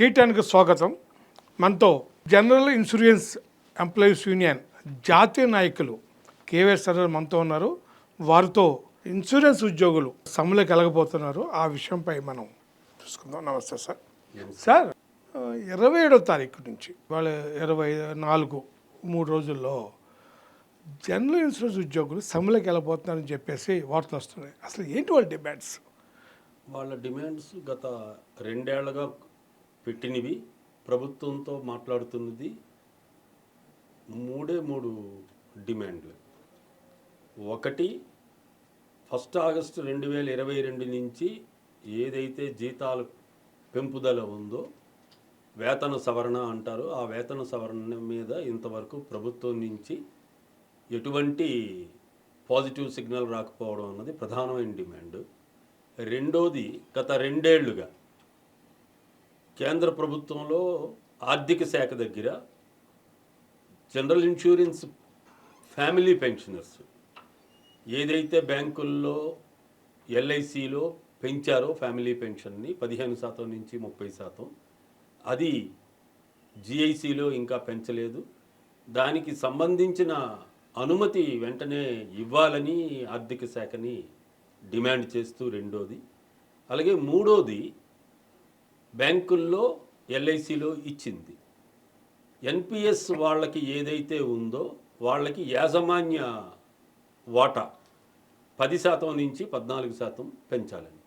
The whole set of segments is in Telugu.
టీటానికి స్వాగతం. మనతో జనరల్ ఇన్సూరెన్స్ ఎంప్లాయీస్ యూనియన్ జాతీయ నాయకులు కేవై సర్ మనతో ఉన్నారు. వారితో ఇన్సూరెన్స్ ఉద్యోగులు సమ్మెలోకి వెళ్ళకపోతున్నారు, ఆ విషయంపై మనం చూసుకుందాం. నమస్తే సార్. సార్ 27వ తారీఖు నుంచి వాళ్ళ 24 3 రోజుల్లో జనరల్ ఇన్సూరెన్స్ ఉద్యోగులు సమ్మెలోకి వెళ్ళబోతున్నారని చెప్పేసి వార్తలు వస్తున్నాయి. అసలు ఏంటి వాళ్ళ డిమాండ్స్? వాళ్ళ డిమాండ్స్ గత 2 ఏళ్లుగా పెట్టినవి, ప్రభుత్వంతో మాట్లాడుతున్నది మూడు డిమాండ్లు. ఒకటి, 1 ఆగస్టు 2022 నుంచి ఏదైతే జీతాలు పెంపుదల ఉందో, వేతన సవరణ అంటారో, ఆ వేతన సవరణ మీద ఇంతవరకు ప్రభుత్వం నుంచి ఎటువంటి పాజిటివ్ సిగ్నల్ రాకపోవడం అన్నది ప్రధానమైన డిమాండ్. రెండోది, గత 2 ఏళ్లుగా కేంద్ర ప్రభుత్వంలో ఆర్థిక శాఖ దగ్గర జనరల్ ఇన్సూరెన్స్ ఫ్యామిలీ పెన్షనర్స్ ఏదైతే బ్యాంకుల్లో ఎల్ఐసిలో పెంచారో ఫ్యామిలీ పెన్షన్ని 15% నుంచి 30%, అది జిఐసిలో ఇంకా పెంచలేదు. దానికి సంబంధించిన అనుమతి వెంటనే ఇవ్వాలని ఆర్థిక శాఖని డిమాండ్ చేస్తూ రెండోది. అలాగే మూడోది, బ్యాంకుల్లో ఎల్ఐసిలో ఇచ్చింది ఎన్పిఎస్ వాళ్ళకి ఏదైతే ఉందో వాళ్ళకి యాజమాన్య వాటా 10% నుంచి 14% పెంచాలని.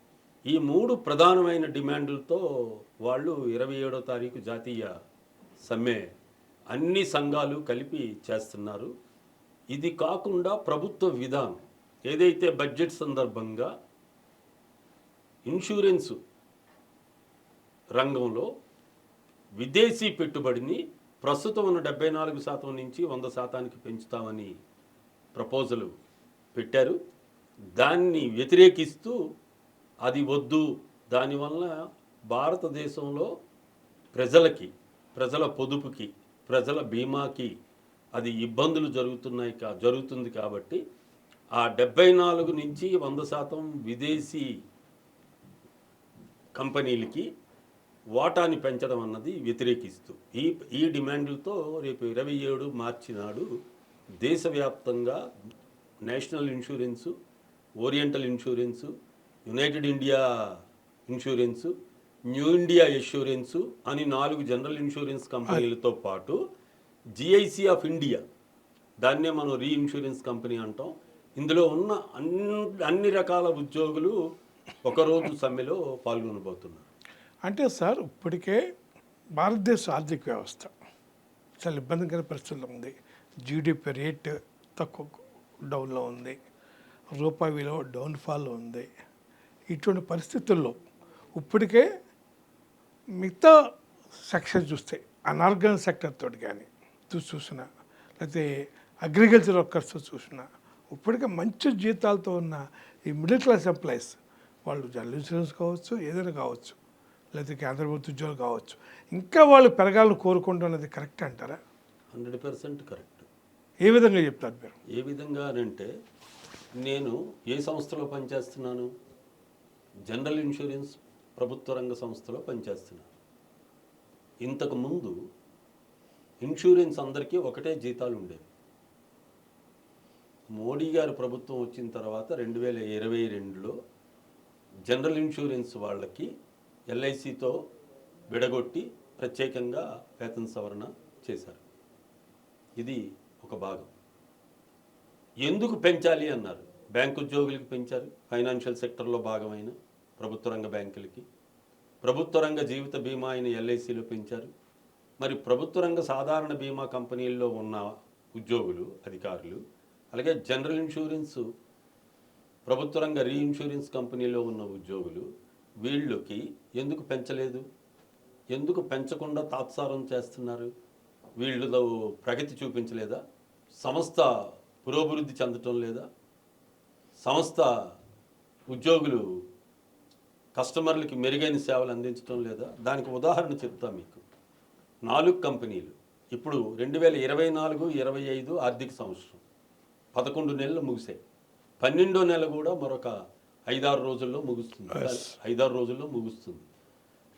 ఈ 3 ప్రధానమైన డిమాండ్లతో వాళ్ళు 27వ తారీఖు జాతీయ సమ్మె అన్ని సంఘాలు కలిపి చేస్తున్నారు. ఇది కాకుండా ప్రభుత్వ విధానం ఏదైతే బడ్జెట్ సందర్భంగా ఇన్సూరెన్స్ రంగంలో విదేశీ పెట్టుబడిని ప్రస్తుతం ఉన్న 74% నుంచి 100%కి పెంచుతామని ప్రపోజల్ పెట్టారు. దాన్ని వ్యతిరేకిస్తూ అది వద్దు, దానివల్ల భారతదేశంలో ప్రజల పొదుపుకి, ప్రజల బీమాకి అది ఇబ్బందులు జరుగుతుంది కాబట్టి ఆ 74 నుంచి 100% విదేశీ కంపెనీలకి వాటాని పెంచడం అన్నది వ్యతిరేకిస్తూ ఈ డిమాండ్లతో రేపు 27 మార్చి నాడు దేశవ్యాప్తంగా national insurance, oriental insurance, United India insurance, new India insurance అని 4 జనరల్ ఇన్సూరెన్స్ కంపెనీలతో పాటు జిఐసి ఆఫ్ ఇండియా, దాన్నే మనం రీఇన్సూరెన్స్ కంపెనీ అంటాం, ఇందులో ఉన్న అన్ని రకాల ఉద్యోగులు ఒకరోజు సమ్మెలో పాల్గొనబోతున్నారు. అంటే సార్, ఇప్పటికే భారతదేశ ఆర్థిక వ్యవస్థ చాలా ఇబ్బందికర పరిస్థితుల్లో ఉంది. జీడిపి రేట్ తక్కువ డౌన్లో ఉంది, రూపాయి విలువ డౌన్ఫాల్లో ఉంది. ఇటువంటి పరిస్థితుల్లో ఇప్పటికే మిగతా సెక్షన్ చూస్తే అనార్గనైజ్ సెక్టర్ తోటి కానీ చూసినా, లేకపోతే అగ్రికల్చర్ వర్కర్స్ చూసినా, ఇప్పటికే మంచి జీతాలతో ఉన్న ఈ మిడిల్ క్లాస్ ఎంప్లాయీస్, వాళ్ళు జనరల్ ఇన్సూరెన్స్ కావచ్చు, ఏదైనా కావచ్చు, లేకపోతే కేంద్ర ప్రభుత్వ ఉద్యోగులు కావచ్చు, ఇంకా వాళ్ళు పెరగాలని కోరుకుంటున్నది కరెక్ట్ అంటారా? 100% కరెక్ట్. ఏ విధంగా చెప్తారు మీరు? ఏ విధంగా అంటే, నేను ఏ సంస్థలో పనిచేస్తున్నాను? జనరల్ ఇన్సూరెన్స్ ప్రభుత్వ రంగ సంస్థలో పనిచేస్తున్నాను. ఇంతకుముందు ఇన్సూరెన్స్ అందరికీ ఒకటే జీతాలు ఉండేవి. మోడీ గారు ప్రభుత్వం వచ్చిన తర్వాత 2022లో జనరల్ ఇన్సూరెన్స్ వాళ్ళకి ఎల్ఐసితో విడగొట్టి ప్రత్యేకంగా వేతన సవరణ చేశారు. ఇది ఒక భాగం. ఎందుకు పెంచాలి అన్నారు? బ్యాంకు ఉద్యోగులకి పెంచారు, ఫైనాన్షియల్ సెక్టర్లో భాగమైన ప్రభుత్వ రంగ బ్యాంకులకి, ప్రభుత్వ రంగ జీవిత బీమా అయిన ఎల్ఐసిలో పెంచారు. మరి ప్రభుత్వ రంగ సాధారణ బీమా కంపెనీల్లో ఉన్న ఉద్యోగులు, అధికారులు, అలాగే జనరల్ ఇన్సూరెన్స్ ప్రభుత్వ రంగ రీఇన్సూరెన్స్ కంపెనీలో ఉన్న ఉద్యోగులు, వీళ్ళకి ఎందుకు పెంచలేదు? ఎందుకు పెంచకుండా తాత్సారం చేస్తున్నారు? వీళ్ళు ప్రగతి చూపించలేదా? సంస్థ పురోభివృద్ధి చెందటం లేదా? సంస్థ ఉద్యోగులు కస్టమర్లకి మెరుగైన సేవలు అందించడం లేదా? దానికి ఉదాహరణ చెప్తా మీకు. 4 కంపెనీలు ఇప్పుడు 2024-25 ఆర్థిక సంవత్సరం 11 నెలలు ముగిసాయి. 12వ నెల కూడా మరొక 5-6 రోజుల్లో ముగుస్తుంది. 5-6 రోజుల్లో ముగుస్తుంది.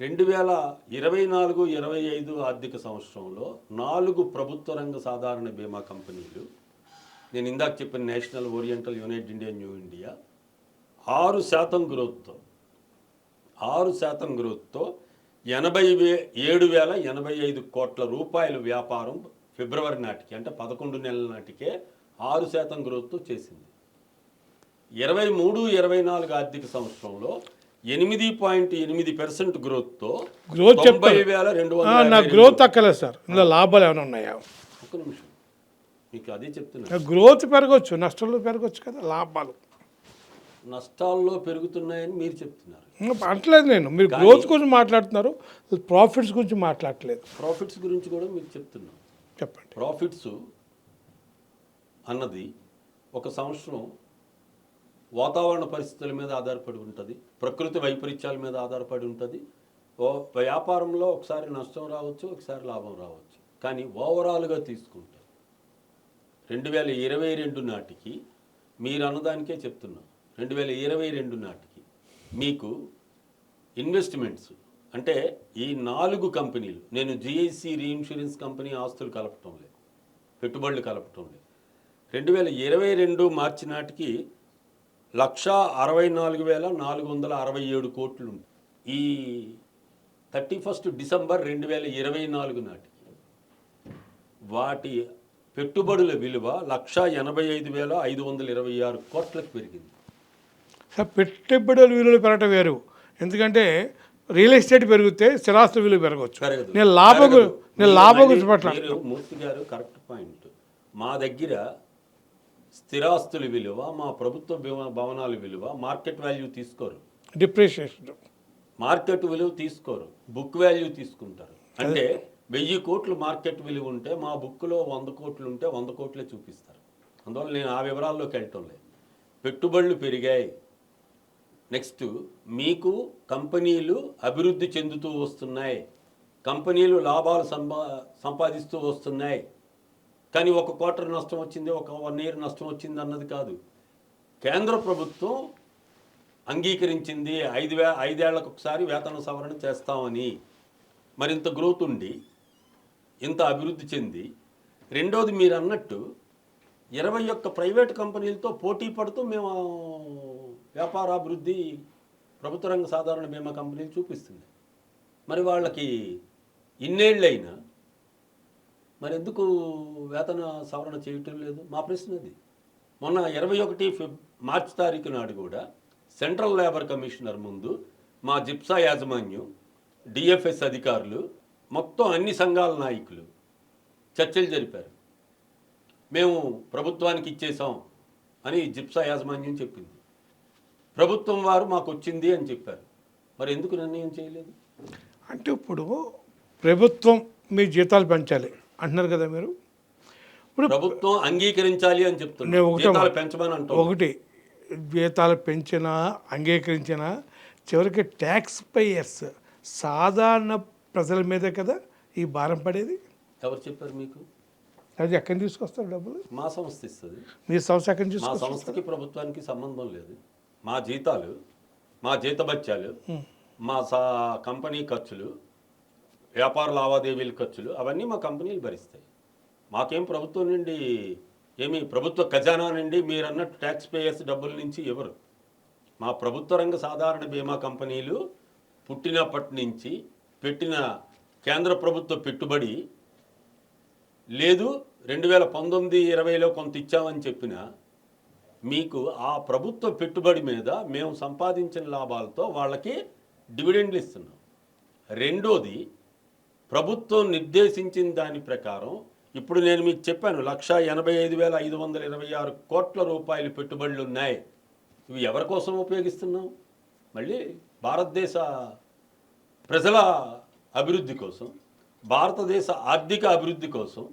2024-25 ఆర్థిక సంవత్సరంలో 4 ప్రభుత్వ రంగ సాధారణ బీమా కంపెనీలు, నేను ఇందాక చెప్పిన national oriental, United India, new India 6% గ్రోత్తో 7,085 కోట్ల రూపాయల వ్యాపారం ఫిబ్రవరి నాటికి, అంటే 11 నెలల నాటికే 6% గ్రోత్తో చేసింది. 23-24 ఆర్థిక సంవత్సరంలో 8.8% గ్రోత్తో గ్రోత్ చెప్తారు. 90,250. నా గ్రోత్ అక్కలేదు సార్, ఇందులో లాభాలు ఏమైనా ఉన్నాయా? ఒక్క నిమిషం, మీకు అదే చెప్తున్నా. గ్రోత్ పెరగవచ్చు, నష్టాలు పెరగవచ్చు కదా, లాభాలు నష్టాల్లో పెరుగుతున్నాయని మీరు చెప్తున్నారు. అంటలేదు నేను. మీరు గ్రోత్ గురించి మాట్లాడుతున్నారు, ప్రాఫిట్స్ గురించి మాట్లాడట్లేదు. ప్రాఫిట్స్ గురించి కూడా మీకు చెప్తున్నాను. చెప్పండి. ప్రాఫిట్స్ అన్నది ఒక సంవత్సరం వాతావరణ పరిస్థితుల మీద ఆధారపడి ఉంటుంది, ప్రకృతి వైపరీత్యాల మీద ఆధారపడి ఉంటుంది. వ్యాపారంలో ఒకసారి నష్టం రావచ్చు, ఒకసారి లాభం రావచ్చు. కానీ ఓవరాల్గా తీసుకుంటే 2022 నాటికి, మీరు అన్నదానికే చెప్తున్నా, 2022 నాటికి మీకు ఇన్వెస్ట్మెంట్స్ అంటే ఈ 4 కంపెనీలు, నేను జిఐసి రీఇన్సూరెన్స్ కంపెనీ ఆస్తులు కలపటం లేదు, పెట్టుబడులు కలపటం లేదు, 2022 మార్చి నాటికి 1,64,467 కోట్లు. ఈ 31 డిసెంబర్ 2024 నాటికి వాటి పెట్టుబడుల విలువ 1,85,526 కోట్లకు పెరిగింది. సార్, పెట్టుబడుల విలువలు పెరగటం వేరు. ఎందుకంటే రియల్ ఎస్టేట్ పెరిగితే స్థిరాస్తుల విలువ పెరగవచ్చు. నేను లాభం గురించి మాట్లాడుతున్నాను. మూర్తి గారు కరెక్ట్ పాయింట్. మా దగ్గర స్థిరాస్తుల విలువ, మా ప్రభుత్వ భవనాల విలువ మార్కెట్ వాల్యూ తీసుకోరు, డిప్రిషియేషన్ మార్కెట్ విలువ తీసుకోరు, బుక్ వాల్యూ తీసుకుంటారు. అంటే 1000 కోట్లు మార్కెట్ విలువ ఉంటే మా బుక్లో 100 కోట్లు ఉంటే 100 కోట్లే చూపిస్తారు. అందువల్ల నేను ఆ వివరాల్లోకి వెళ్ళటం లేదు. పెట్టుబడులు పెరిగాయి. నెక్స్ట్, మీకు కంపెనీలు అభివృద్ధి చెందుతూ వస్తున్నాయి, కంపెనీలు లాభాలు సంపాదిస్తూ వస్తున్నాయి. కానీ ఒక క్వార్టర్ నష్టం వచ్చింది, ఒక 1 ఇయర్ నష్టం వచ్చింది అన్నది కాదు. కేంద్ర ప్రభుత్వం అంగీకరించింది 5 ఏళ్లకు ఒకసారి వేతన సవరణ చేస్తామని. మరింత గ్రోత్ ఉండి, ఇంత అభివృద్ధి చెంది, రెండోది మీరు అన్నట్టు 21 ప్రైవేట్ కంపెనీలతో పోటీ పడుతూ మేము వ్యాపారాభివృద్ధి ప్రభుత్వ రంగ సాధారణ బీమా కంపెనీలు చూపిస్తుంది. మరి వాళ్ళకి ఇన్నేళ్ళైనా మరి ఎందుకు వేతన సవరణ చేయటం లేదు? మా ప్రశ్న అది. మొన్న 21 మార్చి తారీఖు నాడు కూడా సెంట్రల్ లేబర్ కమిషనర్ ముందు మా జిప్సా యాజమాన్యం, డిఎఫ్ఎస్ అధికారులు, మొత్తం అన్ని సంఘాల నాయకులు చర్చలు జరిపారు. మేము ప్రభుత్వానికి ఇచ్చేసాం అని జిప్సా యాజమాన్యం చెప్పింది. ప్రభుత్వం వారు మాకు వచ్చింది అని చెప్పారు. మరి ఎందుకు నిర్ణయం చేయలేదు? అంటే ఇప్పుడు ప్రభుత్వం మీ జీతాలు పెంచాలి అంటున్నారు కదా మీరు. ఇప్పుడు ప్రభుత్వం అంగీకరించాలి అని చెప్తున్నారు, జీతాలు పెంచమని అంటారు. ఒకటి, జీతాలు పెంచినా అంగీకరించినా చివరికి ట్యాక్స్ పేయర్స్, సాధారణ ప్రజల మీదే కదా ఈ భారం పడేది. ఎవరు చెప్పారు మీకు? అది ఎక్కడి తీసుకొస్తారు డబ్బులు? మా సంస్థ ఇస్తుంది. మీ సంస్థ ఎక్కడి మా తీసుకొస్తారు? సంస్థకి ప్రభుత్వానికి సంబంధం లేదు. మా జీతాలు, మా జీతభత్యాలు, మా కంపెనీ ఖర్చులు, వ్యాపార లావాదేవీల ఖర్చులు అవన్నీ మా కంపెనీలు భరిస్తాయి. మాకేం ప్రభుత్వం నుండి ఏమి, ప్రభుత్వ ఖజానా నుండి మీరు అన్నట్టు ట్యాక్స్ పేయర్స్ డబ్బుల నుంచి ఎవరు. మా ప్రభుత్వ రంగ సాధారణ బీమా కంపెనీలు పుట్టినప్పటి నుంచి పెట్టిన కేంద్ర ప్రభుత్వ పెట్టుబడి లేదు. 2019-20లో కొంత ఇచ్చామని చెప్పిన మీకు ఆ ప్రభుత్వ పెట్టుబడి మీద మేము సంపాదించిన లాభాలతో వాళ్ళకి డివిడెండ్లు ఇస్తున్నాం. రెండోది, ప్రభుత్వం నిర్దేశించిన దాని ప్రకారం ఇప్పుడు నేను మీకు చెప్పాను 1,85,526 కోట్ల రూపాయలు పెట్టుబడులు ఉన్నాయి. ఇవి ఎవరి కోసం ఉపయోగిస్తున్నాం? మళ్ళీ భారతదేశ ప్రజల అభివృద్ధి కోసం, భారతదేశ ఆర్థిక అభివృద్ధి కోసం,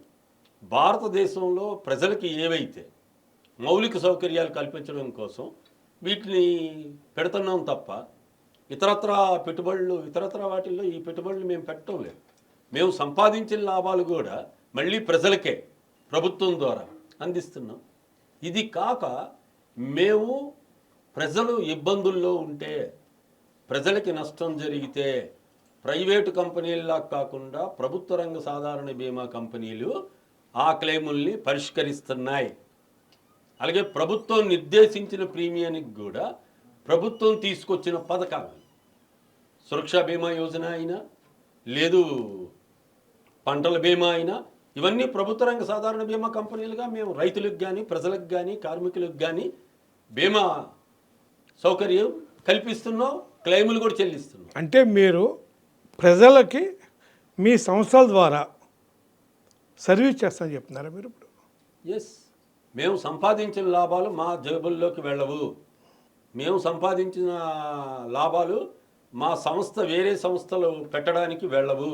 భారతదేశంలో ప్రజలకి ఏవైతే మౌలిక సౌకర్యాలు కల్పించడం కోసం వీటిని పెడుతున్నాం తప్ప ఇతరత్రా వాటిల్లో ఈ పెట్టుబడులు మేము పెట్టడం లేదు. మేము సంపాదించిన లాభాలు కూడా మళ్ళీ ప్రజలకే ప్రభుత్వం ద్వారా అందిస్తున్నాం. ఇది కాక మేము ప్రజలు ఇబ్బందుల్లో ఉంటే, ప్రజలకి నష్టం జరిగితే, ప్రైవేటు కంపెనీల్లా కాకుండా ప్రభుత్వ రంగ సాధారణ బీమా కంపెనీలు ఆ క్లెయిముల్ని పరిష్కరిస్తున్నాయి. అలాగే ప్రభుత్వం నిర్దేశించిన ప్రీమియానికి కూడా ప్రభుత్వం తీసుకొచ్చిన పథకాలు, సురక్షా బీమా యోజన అయినా లేదు పంటల బీమా అయినా, ఇవన్నీ ప్రభుత్వ రంగ సాధారణ బీమా కంపెనీలుగా మేము రైతులకు కానీ ప్రజలకు కానీ కార్మికులకు కానీ బీమా సౌకర్యం కల్పిస్తున్నాం, క్లెయిములు కూడా చెల్లిస్తున్నాం. అంటే మీరు ప్రజలకి మీ సంస్థల ద్వారా సర్వీస్ చేస్తామని చెప్తున్నారా మీరు ఇప్పుడు? ఎస్, మేము సంపాదించిన లాభాలు మా జేబుల్లోకి వెళ్ళవు. మేము సంపాదించిన లాభాలు మా సంస్థ వేరే సంస్థలు పెట్టడానికి వెళ్ళవు.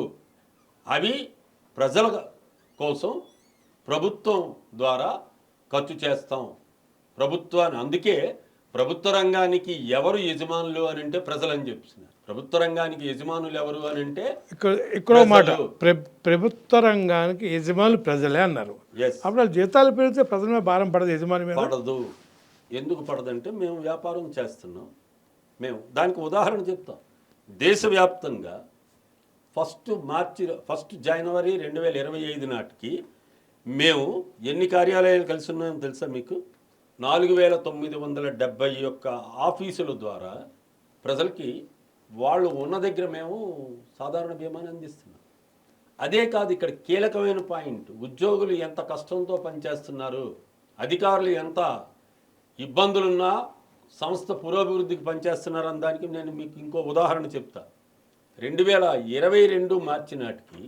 అవి ప్రజల కోసం ప్రభుత్వం ద్వారా ఖర్చు చేస్తాం. ప్రభుత్వాన్ని, అందుకే ప్రభుత్వ రంగానికి ఎవరు యజమానులు అని అంటే ప్రజలని చెప్తున్నారు. ప్రభుత్వ రంగానికి యజమానులు ఎవరు అని అంటే ఇక్కడ మాట ప్రభుత్వ రంగానికి యజమానులు ప్రజలే అన్నారు. అప్పుడు జీతాలు పెరిగితే ప్రజల మీద భారం పడదు, యజమాని మీద పడదు. ఎందుకు పడదంటే మేము వ్యాపారం చేస్తున్నాం. మేము దానికి ఉదాహరణ చెప్తాం. దేశవ్యాప్తంగా 1 జనవరి 2025 నాటికి మేము ఎన్ని కార్యాలయాలు కలిసి ఉన్నాయో తెలుసా మీకు? 4971 ఆఫీసుల ద్వారా ప్రజలకి వాళ్ళు ఉన్న దగ్గర మేము సాధారణ బీమాని అందిస్తున్నాం. అదే కాదు, ఇక్కడ కీలకమైన పాయింట్, ఉద్యోగులు ఎంత కష్టంతో పనిచేస్తున్నారు, అధికారులు ఎంత ఇబ్బందులున్నా సంస్థ పురోభివృద్ధికి పనిచేస్తున్నారు అన్న దానికి నేను మీకు ఇంకో ఉదాహరణ చెప్తా. 2022 మార్చి నాటికి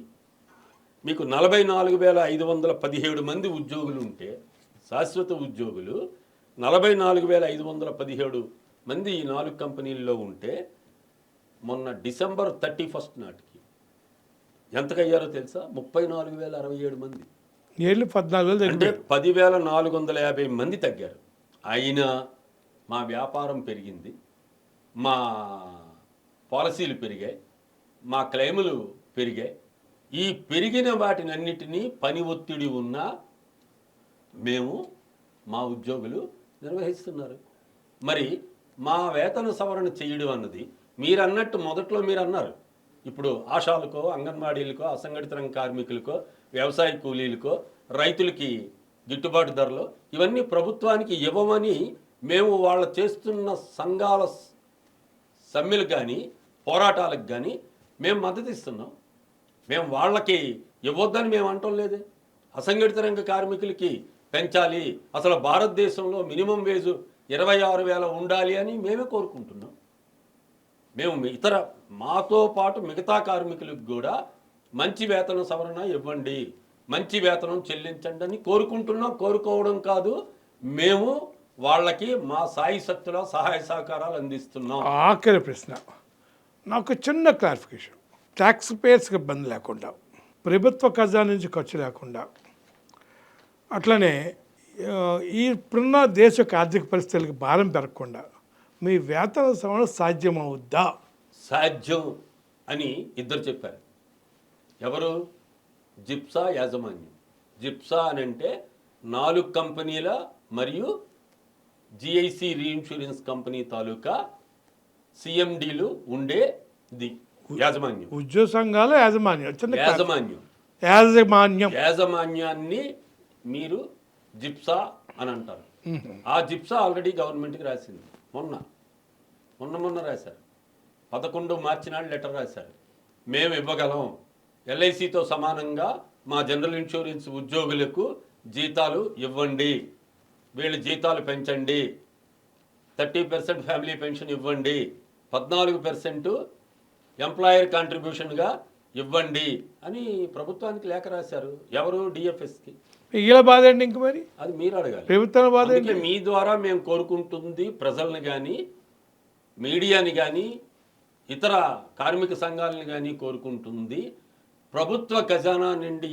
మీకు 44,517 మంది ఉద్యోగులు ఉంటే, శాశ్వత ఉద్యోగులు 44,517 మంది ఈ 4 కంపెనీల్లో ఉంటే, మొన్న డిసెంబర్ 31 నాటికి ఎంతకయ్యారో తెలుసా? 34,067 మంది. 14,000 అంటే 10,450 మంది తగ్గారు. అయినా మా వ్యాపారం పెరిగింది, మా పాలసీలు పెరిగాయి, మా క్లెయిములు పెరిగాయి. ఈ పెరిగిన వాటినన్నిటినీ పని ఒత్తిడి ఉన్నా మేము మా ఉద్యోగులు నిర్వహిస్తున్నారు. మరి మా వేతన సవరణ చేయడం అన్నది మీరన్నట్టు మొదట్లో మీరు అన్నారు, ఇప్పుడు ఆశాలకో, అంగన్వాడీలకో, అసంఘటిత రంగ కార్మికులకో, వ్యవసాయ కూలీలకో, రైతులకి గిట్టుబాటు ధరలో ఇవన్నీ ప్రభుత్వానికి ఇవ్వమని మేము వాళ్ళ చేస్తున్న సంఘాల సమ్మెలకు కానీ పోరాటాలకు కానీ మేము మద్దతు ఇస్తున్నాం. మేము వాళ్ళకి ఇవ్వద్దని మేము అంటం లేదే. అసంఘటిత రంగ కార్మికులకి పెంచాలి, అసలు భారతదేశంలో మినిమం వేజ్ 26,000 ఉండాలి అని మేమే కోరుకుంటున్నాం. మేము మాతో పాటు మిగతా కార్మికులకు కూడా మంచి వేతన సవరణ ఇవ్వండి, మంచి వేతనం చెల్లించండి అని కోరుకుంటున్నాం. కోరుకోవడం కాదు, మేము వాళ్ళకి మా సాయి శక్తుల సహాయ సహకారాలు అందిస్తున్నాం. ఆఖరి ప్రశ్న, నాకు చిన్న క్లారిఫికేషన్. ట్యాక్స్ పేయర్స్కి ఇబ్బంది లేకుండా, ప్రభుత్వ ఖజానా నుంచి ఖర్చు లేకుండా, అట్లనే ఇప్పుడున్న దేశ యొక్క ఆర్థిక పరిస్థితులకు భారం పెరగకుండా మీ వేతన సవరణ సాధ్యమవుద్దా? సాధ్యం అని ఇద్దరు చెప్పారు. ఎవరు? జిప్సా యాజమాన్యం. జిప్సా అని అంటే 4 కంపెనీల మరియు జిఐసి రీఇన్సూరెన్స్ కంపెనీ తాలూకా సిఎండీలు ఉండేది యాజమాన్యం. ఉద్యోగ సంఘాల యాజమాన్యాన్ని మీరు జిప్సా అని అంటారు. ఆ జిప్సా ఆల్రెడీ గవర్నమెంట్కి రాసింది. మొన్న రాశారు. 11 మార్చి నాడు లెటర్ రాశారు. మేము ఇవ్వగలం, ఎల్ఐసితో సమానంగా మా జనరల్ ఇన్సూరెన్స్ ఉద్యోగులకు జీతాలు ఇవ్వండి, వీళ్ళ జీతాలు పెంచండి, 30% ఫ్యామిలీ పెన్షన్ ఇవ్వండి, 14% ఎంప్లాయర్ కాంట్రిబ్యూషన్గా ఇవ్వండి అని ప్రభుత్వానికి లేఖ రాశారు. ఎవరు? డిఎఫ్ఎస్కి. వీళ్ళ బాధ ఏంటి? ఇంక మరి అది మీరు అడగాలి. ప్రభుత్వం బాధ ఏంటి? మీ ద్వారా మేము కోరుకుంటుంది ప్రజల్ని కానీ, మీడియాని కానీ, ఇతర కార్మిక సంఘాలను కానీ కోరుకుంటుంది, ప్రభుత్వ ఖజానా నుండి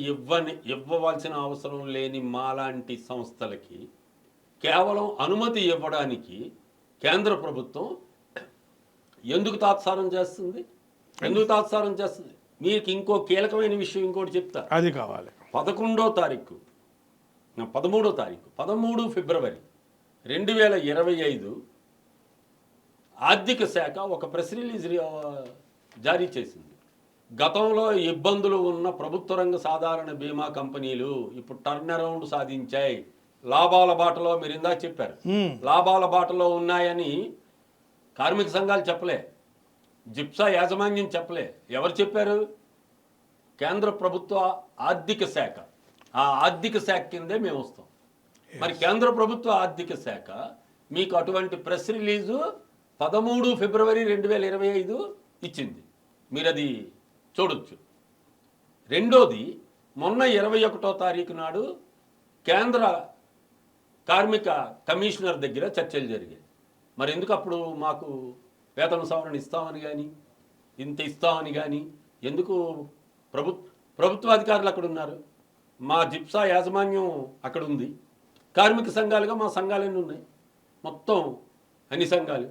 ఇవ్వవలసిన అవసరం లేని మాలాంటి సంస్థలకి కేవలం అనుమతి ఇవ్వడానికి కేంద్ర ప్రభుత్వం ఎందుకు తాత్సారం చేస్తుంది? మీకు ఇంకో కీలకమైన విషయం ఇంకోటి చెప్తా. అది కావాలి. 13 ఫిబ్రవరి 2025 ఆర్థిక శాఖ ఒక ప్రెస్ రిలీజ్ జారీ చేసింది. గతంలో ఇబ్బందులు ఉన్న ప్రభుత్వ రంగ సాధారణ బీమా కంపెనీలు ఇప్పుడు టర్న్ అరౌండ్ సాధించాయి. లాభాల బాటలో, మీరు ఇందాక చెప్పారు, లాభాల బాటలో ఉన్నాయని కార్మిక సంఘాలు చెప్పలే, జిప్సా యాజమాన్యం చెప్పలే. ఎవరు చెప్పారు? కేంద్ర ప్రభుత్వ ఆర్థిక శాఖ. ఆ ఆర్థిక శాఖ కిందే మేము వస్తాం. మరి కేంద్ర ప్రభుత్వ ఆర్థిక శాఖ మీకు అటువంటి ప్రెస్ రిలీజు 13 ఫిబ్రవరి 2025 ఇచ్చింది. మీరు అది చూడొచ్చు. రెండోది, మొన్న 21వ తారీఖు నాడు కేంద్ర కార్మిక కమిషనర్ దగ్గర చర్చలు జరిగాయి. మరి ఎందుకు అప్పుడు మాకు వేతన సవరణ ఇస్తామని కానీ, ఇంత ఇస్తామని కానీ ఎందుకు ప్రభుత్వ అధికారులు అక్కడ ఉన్నారు? మా జిప్సా యాజమాన్యం అక్కడ ఉంది. కార్మిక సంఘాలుగా మా సంఘాలన్నీ ఉన్నాయి, మొత్తం అన్ని సంఘాలు.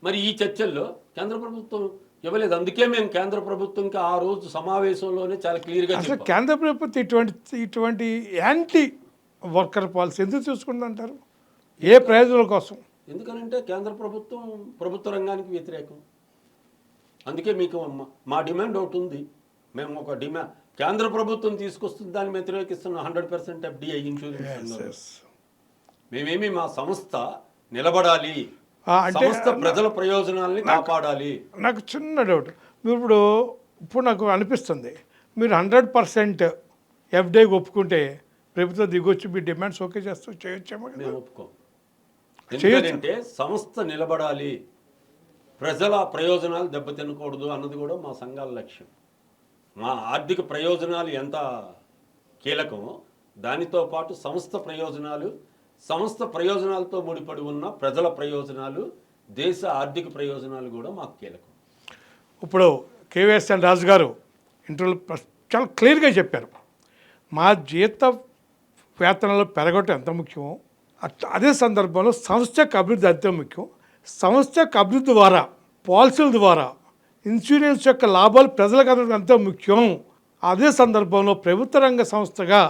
మరి ఈ చర్చల్లో కేంద్ర ప్రభుత్వం ఇవ్వలేదు. అందుకే మేము కేంద్ర ప్రభుత్వంకి ఆ రోజు సమావేశంలోనే చాలా క్లియర్గా అసలు కేంద్ర ప్రభుత్వం ఇటువంటి యాంటీ వర్కర్ పాలసీ ఎందుకు చూసుకుంటుంటారు? ఏ ప్రయోజనాల కోసం? ఎందుకనంటే కేంద్ర ప్రభుత్వం ప్రభుత్వ రంగానికి వ్యతిరేకం. అందుకే మీకు మా డిమాండ్ ఒకటి ఉంది. మేము ఒక డిమాండ్, కేంద్ర ప్రభుత్వం తీసుకొస్తుంది, దాన్ని వ్యతిరేకిస్తున్న 100% FDI ఇన్సూరెన్స్. మేమేమి మా సంస్థ నిలబడాలి, సంస్థ ప్రజల ప్రయోజనాల్ని కాపాడాలి. నాకు చిన్న డౌట్. ఇప్పుడు నాకు అనిపిస్తుంది, మీరు 100% FDI ఒప్పుకుంటే ప్రభుత్వం దిగొచ్చి మీ డిమాండ్స్ ఓకే చేస్తూ చేయొచ్చేమో. మేము ఒప్పుకోం. ఎందుకంటే సంస్థ నిలబడాలి, ప్రజల ప్రయోజనాలు దెబ్బతినకూడదు అన్నది కూడా మా సంఘాల లక్ష్యం. మా ఆర్థిక ప్రయోజనాలు ఎంత కీలకమో దానితో పాటు సంస్థ ప్రయోజనాలతో ముడిపడి ఉన్న ప్రజల ప్రయోజనాలు, దేశ ఆర్థిక ప్రయోజనాలు కూడా మాకు కీలకం. ఇప్పుడు కేవీఎస్ఎన్ రాజు గారు ఇంటర్వ్యూలో చాలా క్లియర్గా చెప్పారు, మా వేతనాలు పెరగటం ఎంత ముఖ్యమో అదే సందర్భంలో సంస్థ యొక్క అభివృద్ధి అంతే ముఖ్యం. సంస్థ యొక్క అభివృద్ధి ద్వారా, పాలసీల ద్వారా ఇన్సూరెన్స్ యొక్క లాభాలు ప్రజలకు అందడం ఎంతో ముఖ్యం. అదే సందర్భంలో ప్రభుత్వ రంగ సంస్థగా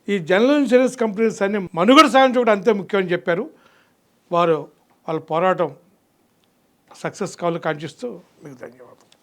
ఈ జనరల్ ఇన్సూరెన్స్ కంపెనీస్ అన్ని మనుగడ సాగించడం అంతే ముఖ్యం అని చెప్పారు. వాళ్ళ పోరాటం సక్సెస్ కావాలని కాంక్షిస్తూ మీకు ధన్యవాదాలు.